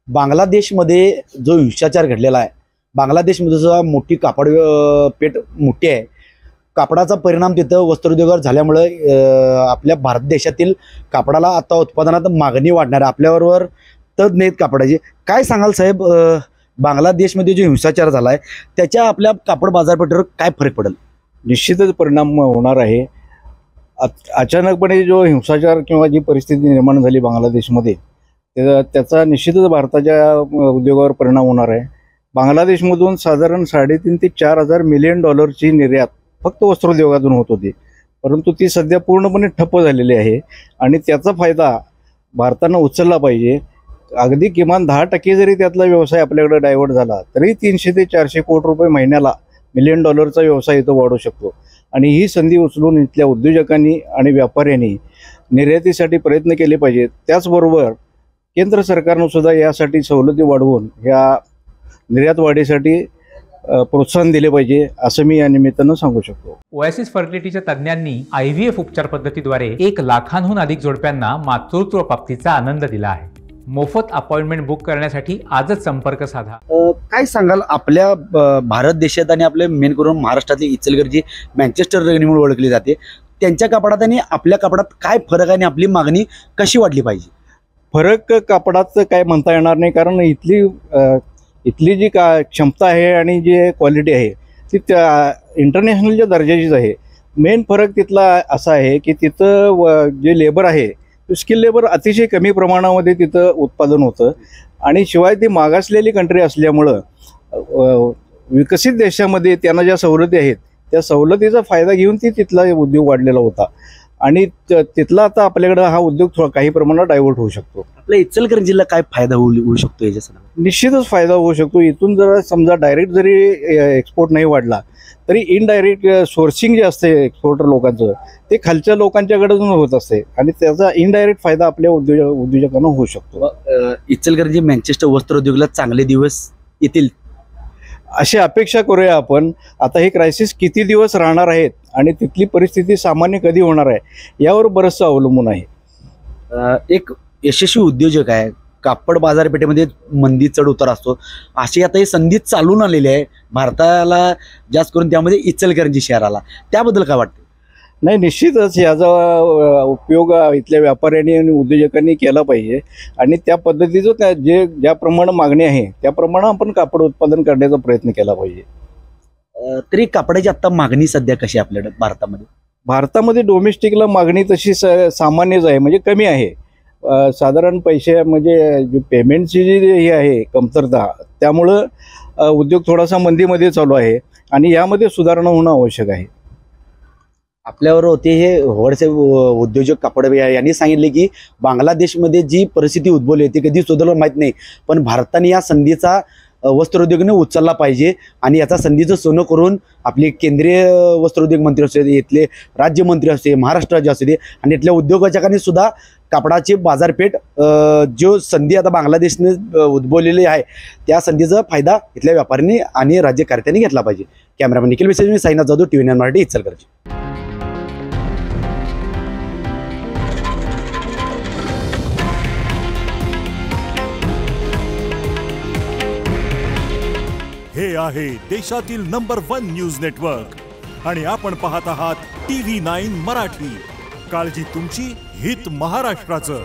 बांगलादेशमध्ये जो हिंसाचार घडलेला आहे, बांगलादेशमध्ये सुद्धा मोठी कापड पेठ मोठी आहे. कापडाचा परिणाम तिथं वस्त्रोद्योगावर झाल्यामुळे आपल्या भारत देशातील कापडाला आता उत्पादनात मागणी वाढणार आहे. आपल्याबरोबर तज्ञ नाहीत कापडाचे. काय सांगाल साहेब, बांगलादेशमध्ये जो हिंसाचार झाला आहे त्याच्या आपल्या कापड बाजारपेठेवर काय फरक पडेल? निश्चितच परिणाम होणार आहे. अचानकपणे जो हिंसाचार किंवा जी परिस्थिती निर्माण झाली बांगलादेशमध्ये त्याचा निश्चितच भारताच्या उद्योगावर परिणाम होणार आहे. बांगलादेशमधून साधारण 3.5 ते 4 मिलियन डॉलरची निर्यात फक्त वस्त्रोद्योगातून होत होती, परंतु ती सध्या पूर्णपणे ठप्प झालेली आहे आणि त्याचा फायदा भारतानं उचलला पाहिजे. अगदी किमान 10% जरी त्यातला व्यवसाय आपल्याकडे डायव्हर्ट झाला तरी 300 ते 400 कोटी रुपये महिन्याला मिलियन डॉलरचा व्यवसाय इथं वाढू शकतो. आणि ही संधी उचलून इथल्या उद्योजकांनी आणि व्यापाऱ्यांनी निर्यातीसाठी प्रयत्न केले पाहिजेत. त्याचबरोबर केंद्र सरकारनं सुद्धा यासाठी सवलती वाढवून या निर्यात वाढीसाठी प्रोत्साहन दिले पाहिजे, असं मी या निमित्तानं सांगू शकतो. ओएसिस फर्टिलिटीच्या तज्ज्ञांनी IVF उपचार पद्धतीद्वारे 1 लाखांहून अधिक जोडप्यांना मातृत्व प्राप्तीचा आनंद दिला आहे. मोफत अपॉइंटमेंट बुक करण्यासाठी आजच संपर्क साधा. काय सांगाल, आपल्या भारत देशात आणि आपले मेन करून महाराष्ट्रातली इचलकरंजी मँचेस्टर रेगणी म्हणून ओळखली जाते, त्यांच्या कापडात आणि आपल्या कापडात काय फरक आहे आणि आपली मागणी कशी वाढली पाहिजे? फरक कापडाचं काय म्हणता येणार नाही, कारण इथली जी क्षमता आहे आणि जी क्वालिटी आहे ती इंटरनॅशनलच्या दर्जाचीच आहे. मेन फरक तिथला असा आहे की तिथं जे लेबर आहे स्किल लेबर अतिशय कमी प्रमाणामध्ये तिथं उत्पादन होतं आणि शिवाय ती मागासलेली कंट्री असल्यामुळं विकसित देशामध्ये त्यांना ज्या सवलती आहेत त्या सवलतीचा फायदा घेऊन तिथला उद्योग वाढलेला होता आणि तिथला आता आपल्याकडं हा उद्योग काही प्रमाणात डायव्हर्ट होऊ शकतो. आपल्या इचलकरंजीला काय फायदा होऊ शकतो याच्यासाठी? निश्चितच फायदा होऊ शकतो. इथून जर समजा डायरेक्ट जरी एक्सपोर्ट नाही वाढला तरी इनडायरेक्ट सोर्सिंग जे असते एक्सपोर्टर लोकांचं ते खालच्या लोकांच्याकडून होत असते आणि त्याचा इनडायरेक्ट फायदा आपल्या उद्योजकांना होऊ शकतो. इचलकरंजी मँचेस्टर वस्त्रोद्योगाला चांगले दिवस येतील अशी अपेक्षा करूया आपण. आता हे क्रायसिस किती दिवस राहणार आहेत आणि तिथली परिस्थिती सामान्य कधी होणार आहे यावर बरंचसं अवलंबून आहे. एक यशस्वी उद्योजक आहे, कापड बाजारपेठेमध्ये मंदी चढ उतार असतो, अशी आता ही संधी चालून आलेली आहे भारताला, जास्त करून त्यामध्ये इचलकरंजी शहराला. त्याबद्दल काय वाटतं? नाही, निश्चितच याचा उपयोग इथल्या व्यापाऱ्यांनी आणि उद्योजकांनी केला पाहिजे आणि त्या पद्धतीचं ज्याप्रमाणे मागणी आहे त्याप्रमाणे आपण कापड उत्पादन करण्याचा प्रयत्न केला पाहिजे. तरी कापडाची आता मागणी सध्या कशी आहे आपल्याकडे भारतामध्ये डोमेस्टिकला मागणी तशी सामान्यच आहे, म्हणजे कमी आहे. साधारण पैसे म्हणजे जे पेमेंटची जी ही आहे कमतरता, त्यामुळं उद्योग थोडासा मंदीमध्ये चालू आहे आणि यामध्ये सुधारणा होणं आवश्यक आहे. आपल्यावर होते हे होडसे उद्योजक कापड यांनी सांगितले की बांगलादेशमध्ये जी परिस्थिती उद्भवली ती कधी सुधारलं माहीत नाही, पण भारताने या संधीचा वस्त्रोद्योगाने उचलला पाहिजे आणि याचा संधीचं सोनं करून आपले केंद्रीय वस्त्रोद्योग मंत्री असू दे, इथले राज्यमंत्री असू दे, महाराष्ट्र राज्य असू दे आणि इथल्या उद्योजकांनी सुद्धा कापडाची बाजारपेठ जो संधी आता बांगलादेशने उद्भवलेली आहे त्या संधीचा फायदा इथल्या व्यापाऱ्यांनी आणि राज्यकर्त्यांनी घेतला पाहिजे. कॅमेरामॅन निखिल मेसेज, मी साईनाथ जाधव, TV9 मराठी, इचलकरंजी. हे आहे देशातील नंबर 1 न्यूज नेटवर्क आणि आपण पाहत आहात TV9 मराठी. काळजी तुमची, हित महाराष्ट्राचं.